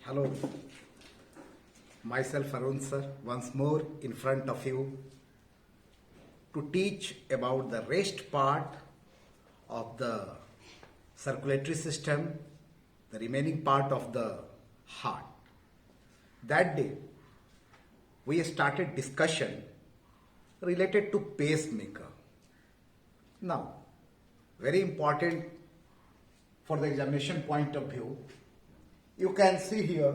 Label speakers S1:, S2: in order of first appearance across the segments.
S1: Hello, myself Arun sir, once more in front of you to teach about the rest part of the circulatory system, the remaining part of the heart. That day, we started discussion related to pacemaker. Now, very important for the examination point of view, you can see here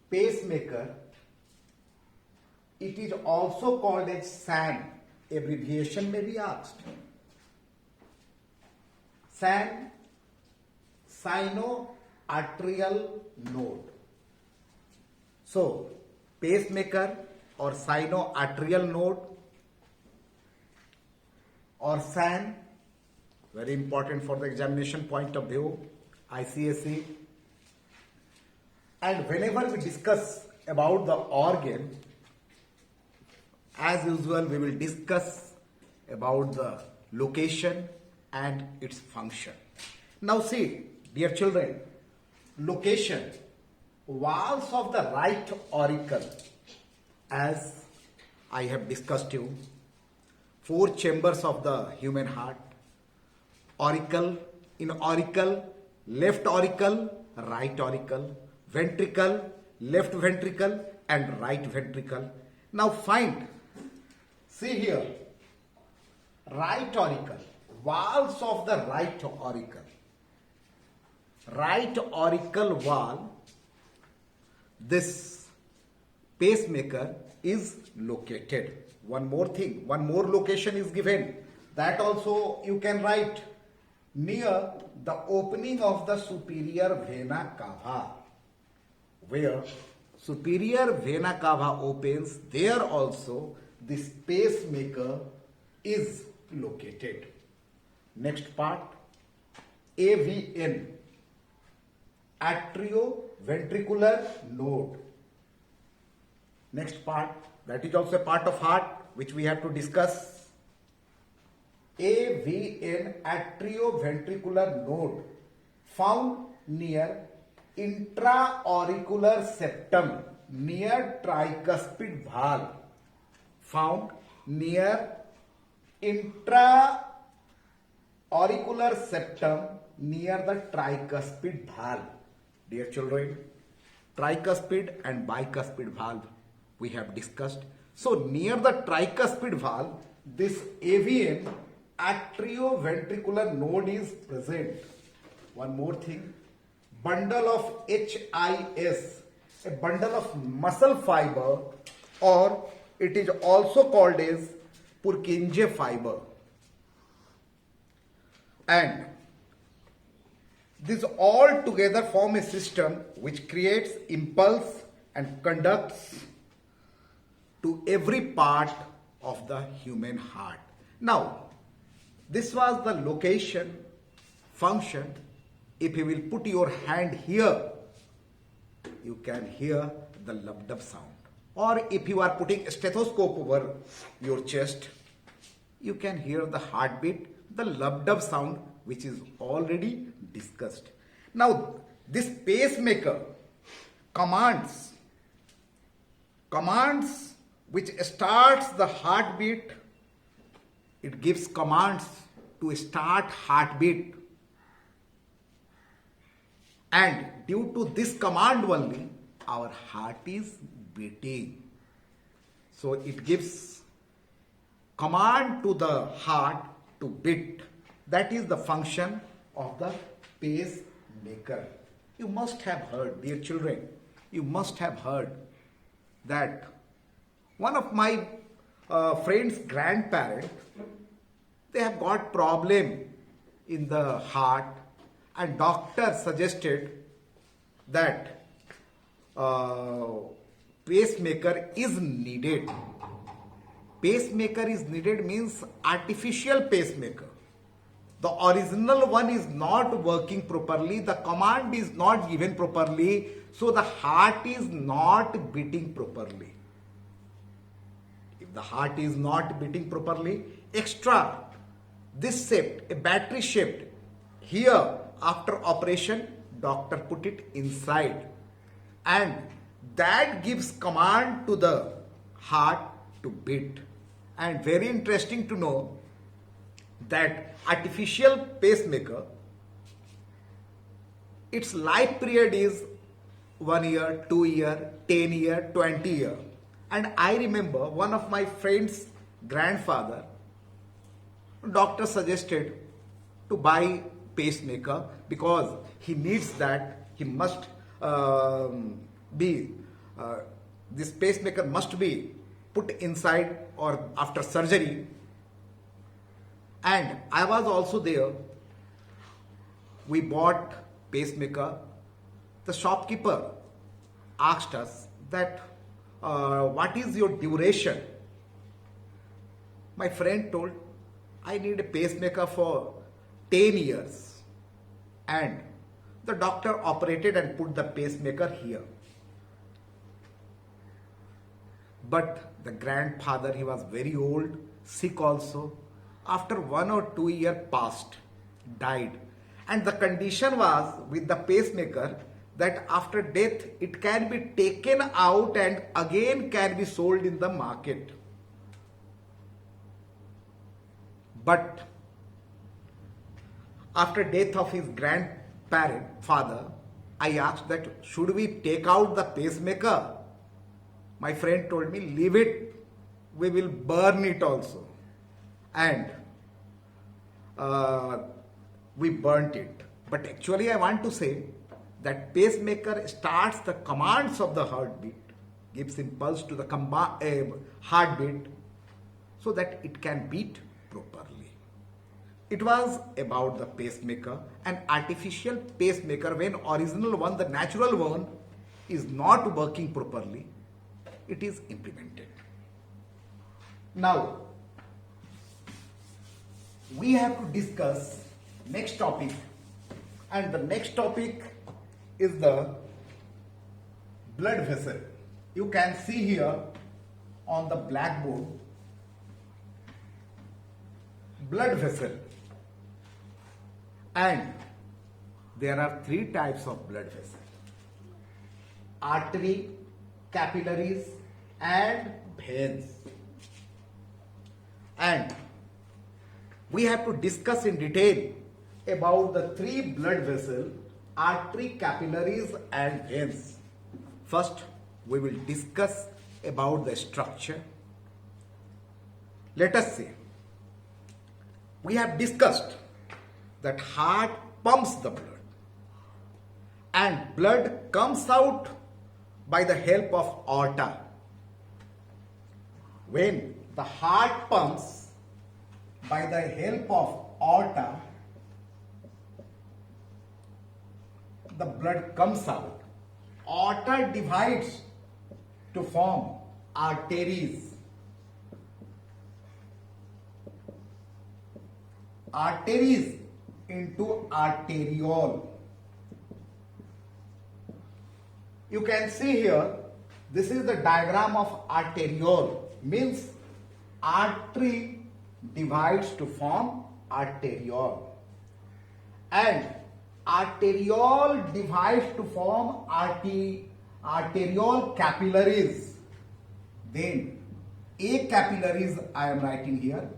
S1: pacemaker. It is also called as SAN. Abbreviation may be asked. SAN, sinoatrial node. So, pacemaker or sinoatrial node or SAN, very important for the examination point of view, ICSE. And whenever we discuss about the organ, as usual, we will discuss about the location and its function. Now see, dear children, location, walls of the right auricle, as I have discussed you, 4 chambers of the human heart, auricle, in auricle, left auricle, right auricle, ventricle, left ventricle and right ventricle. Now find, see here, right auricle, walls of the right auricle. Right auricle wall, this pacemaker is located. One more thing, one more location is given. That also you can write near the opening of the superior vena cava. Where superior vena cava opens, there also this pacemaker is located. Next part, AVN, atrioventricular node. Next part, that is also a part of heart which we have to discuss. AVN, atrioventricular node, found near intra-auricular septum, near tricuspid valve. Found near intra-auricular septum, near the tricuspid valve. Dear children, tricuspid and bicuspid valve we have discussed. So near the tricuspid valve, this AVN, atrioventricular node, is present. One more thing, bundle of HIS, a bundle of muscle fiber, or it is also called as Purkinje fiber. And these all together form a system which creates impulse and conducts to every part of the human heart. Now, this was the location, function. If you will put your hand here, you can hear the lub-dub sound. Or if you are putting a stethoscope over your chest, you can hear the heartbeat, the lub-dub sound, which is already discussed. Now, this pacemaker commands which starts the heartbeat. It gives commands to start heartbeat. And due to this command only, our heart is beating. So it gives command to the heart to beat. That is the function of the pacemaker. You must have heard, dear children, you must have heard that one of my friend's grandparents, they have got problem in the heart, and doctor suggested that pacemaker is needed. Pacemaker is needed means artificial pacemaker. The original one is not working properly, the command is not given properly, so the heart is not beating properly. If the heart is not beating properly, extra this shaped, a battery shaped, here after operation doctor put it inside, and that gives command to the heart to beat. And very interesting to know that artificial pacemaker, its life period is 1 year, 2 year, 10 year, 20 year. And I remember one of my friend's grandfather, doctor suggested to buy pacemaker because he needs that. He must be this pacemaker must be put inside or after surgery. And I was also there. We bought pacemaker. The shopkeeper asked us that what is your duration? My friend told, I need a pacemaker for 10 years. And the doctor operated and put the pacemaker here. But the grandfather, he was very old, sick also. After 1 or 2 years passed, died. And the condition was with the pacemaker that after death it can be taken out and again can be sold in the market. But after death of his father, I asked that should we take out the pacemaker? My friend told me, leave it, we will burn it also. And we burnt it. But actually I want to say that pacemaker starts the commands of the heartbeat, gives impulse to the heartbeat so that it can beat properly. It was about the pacemaker, an artificial pacemaker. When original one, the natural one, is not working properly, it is implemented. Now, we have to discuss next topic, and the next topic is the blood vessel. You can see here on the blackboard, blood vessel. And there are 3 types of blood vessels: artery, capillaries, and veins. And we have to discuss in detail about the 3 blood vessels: artery, capillaries, and veins. First, we will discuss about the structure. Let us see. We have discussed that heart pumps the blood and blood comes out by the help of aorta. When the heart pumps by the help of aorta, the blood comes out. Aorta divides to form arteries. Arteries into arteriole. You can see here, this is the diagram of arteriole. Means artery divides to form arteriole. And arteriole divides to form arteriole capillaries. Then A capillaries I am writing here.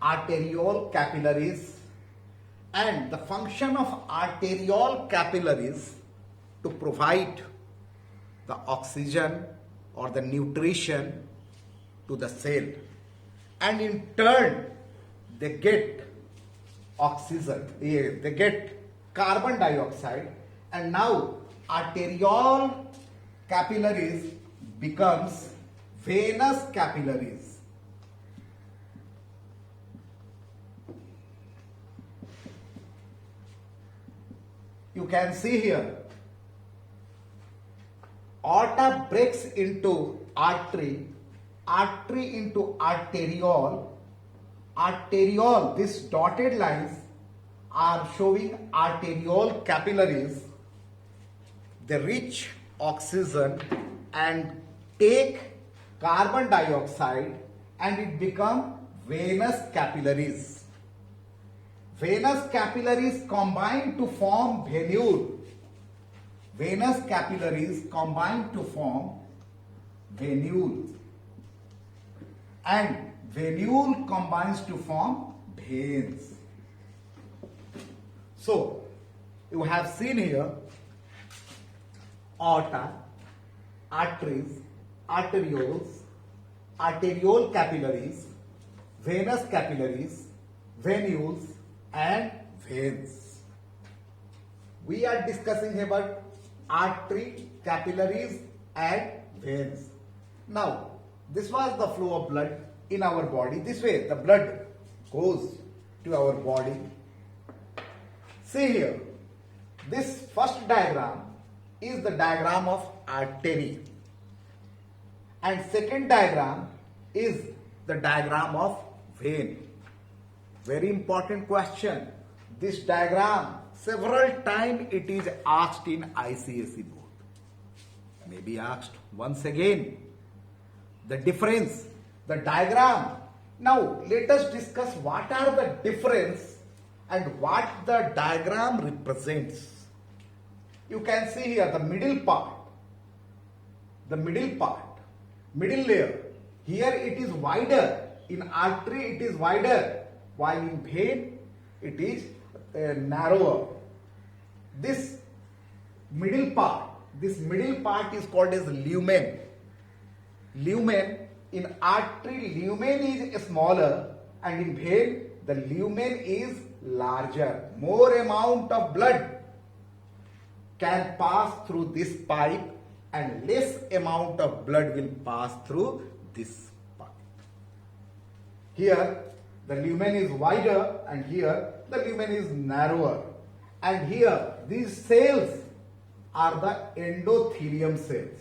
S1: Arteriole capillaries, and the function of arteriole capillaries to provide the oxygen or the nutrition to the cell, and in turn they get oxygen, they get carbon dioxide, and now arteriole capillaries becomes venous capillaries. You can see here, aorta breaks into artery, artery into arteriole, arteriole, these dotted lines are showing arteriole capillaries. They reach oxygen and take carbon dioxide and it becomes venous capillaries. Venous capillaries combine to form venule. Venous capillaries combine to form venule. And venule combines to form veins. So, you have seen here aorta, arteries, arterioles, arteriole capillaries, venous capillaries, venules and veins. We are discussing about artery, capillaries and veins. Now, this was the flow of blood in our body. This way the blood goes to our body. See here, this first diagram is the diagram of artery and second diagram is the diagram of vein. Very important question. This diagram several times it is asked in ICSE board. Maybe asked once again. The difference, the diagram. Now let us discuss what are the difference and what the diagram represents. You can see here the middle part, middle layer. Here it is wider. In artery it is wider, while in vein it is narrower. This middle part is called as lumen. Lumen, in artery lumen is smaller and in vein the lumen is larger. More amount of blood can pass through this pipe and less amount of blood will pass through this pipe. Here the lumen is wider and here the lumen is narrower. And here these cells are the endothelium cells.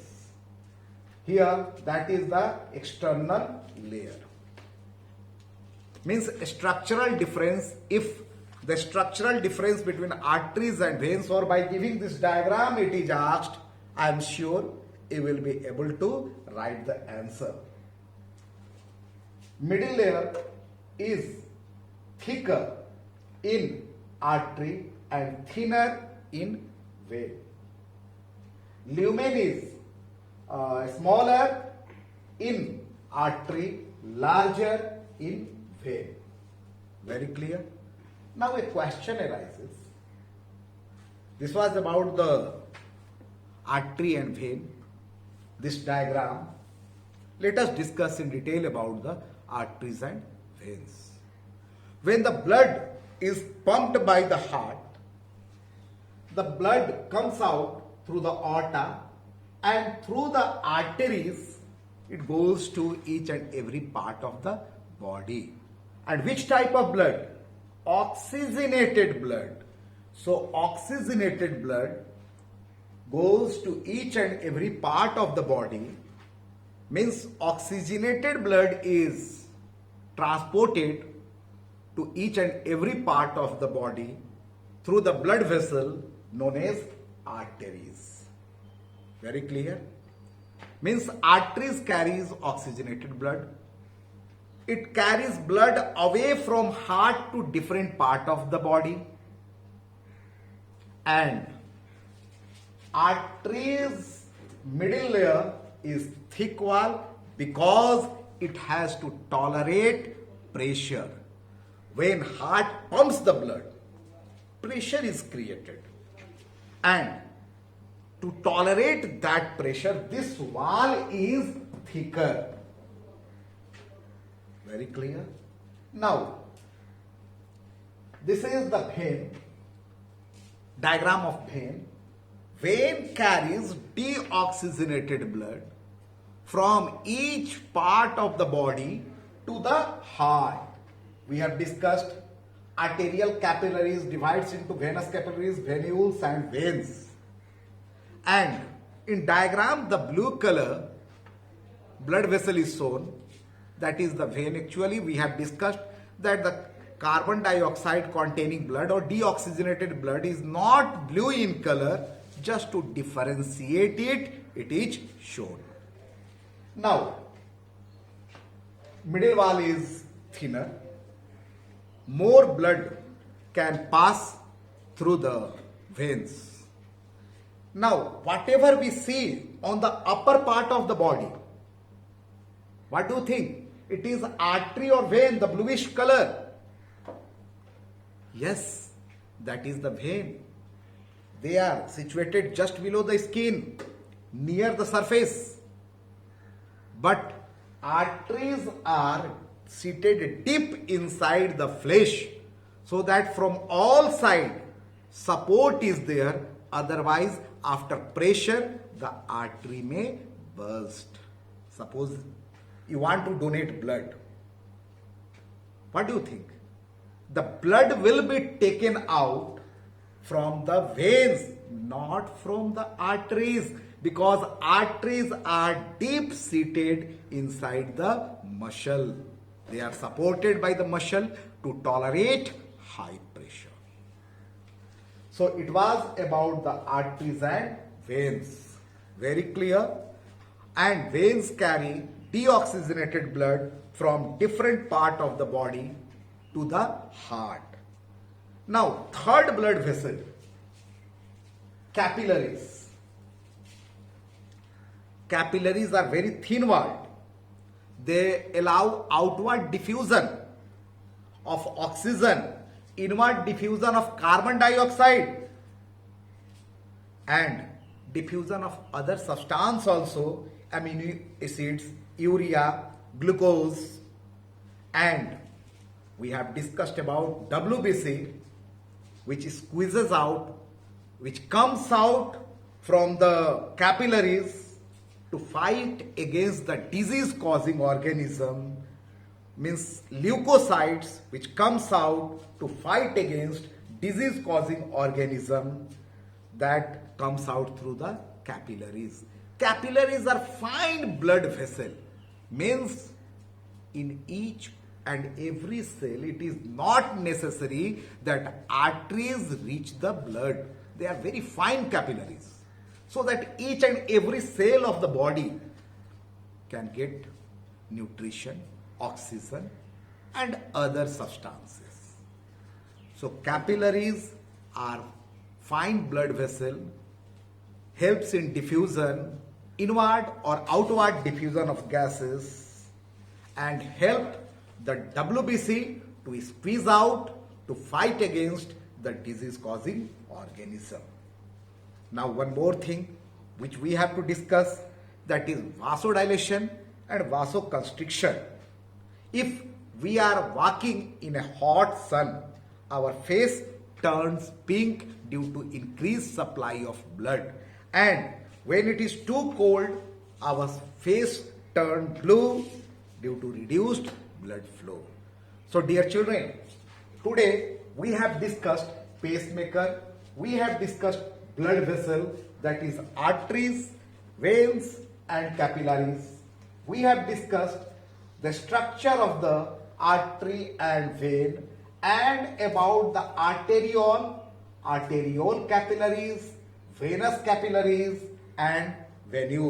S1: Here that is the external layer. Means structural difference. If the structural difference between arteries and veins, or by giving this diagram it is asked, I am sure you will be able to write the answer. Middle layer is thicker in artery and thinner in vein. Lumen is smaller in artery, larger in vein. Very clear? Now a question arises. This was about the artery and vein, this diagram. Let us discuss in detail about the arteries and veins. When the blood is pumped by the heart, the blood comes out through the aorta and through the arteries it goes to each and every part of the body. And which type of blood? Oxygenated blood. So oxygenated blood goes to each and every part of the body. Means oxygenated blood is transported to each and every part of the body through the blood vessel known as arteries. Very clear? Means arteries carries oxygenated blood. It carries blood away from heart to different part of the body. And arteries middle layer is thick wall because it has to tolerate pressure. When heart pumps the blood, pressure is created. And to tolerate that pressure, this wall is thicker. Very clear? Now, this is the vein, diagram of vein. Vein carries deoxygenated blood from each part of the body to the heart. We have discussed arterial capillaries divides into venous capillaries, venules and veins. And in diagram, the blue color blood vessel is shown. That is the vein. Actually, we have discussed that the carbon dioxide containing blood or deoxygenated blood is not blue in color. Just to differentiate it, it is shown. Now, middle wall is thinner, more blood can pass through the veins. Now, whatever we see on the upper part of the body, what do you think? It is artery or vein, the bluish color. Yes, that is the vein. They are situated just below the skin, near the surface. But arteries are seated deep inside the flesh, so that from all sides support is there. Otherwise, after pressure, the artery may burst. Suppose you want to donate blood. What do you think? The blood will be taken out from the veins, not from the arteries, because arteries are deep seated inside the muscle. They are supported by the muscle to tolerate high pressure. So it was about the arteries and veins. Very clear. And veins carry deoxygenated blood from different part of the body to the heart. Now, third blood vessel, capillaries. Capillaries are very thin walled. They allow outward diffusion of oxygen, inward diffusion of carbon dioxide, and diffusion of other substance also, amino acids, urea, glucose, and we have discussed about WBC, which squeezes out, which comes out from the capillaries to fight against the disease causing organism, means leukocytes, which comes out to fight against disease causing organism, that comes out through the capillaries. Capillaries are fine blood vessel, means in each and every cell it is not necessary that arteries reach the blood. They are very fine capillaries, so that each and every cell of the body can get nutrition, oxygen, and other substances. So capillaries are fine blood vessel, helps in diffusion, inward or outward diffusion of gases, and help the WBC to squeeze out to fight against the disease causing organism. Now one more thing which we have to discuss, that is vasodilation and vasoconstriction. If we are walking in a hot sun, our face turns pink due to increased supply of blood, and when it is too cold, our face turns blue due to reduced blood flow. So dear children, today we have discussed pacemaker, we have discussed blood vessel, that is arteries, veins and capillaries. We have discussed the structure of the artery and vein, and about the arteriole capillaries, venous capillaries and venules.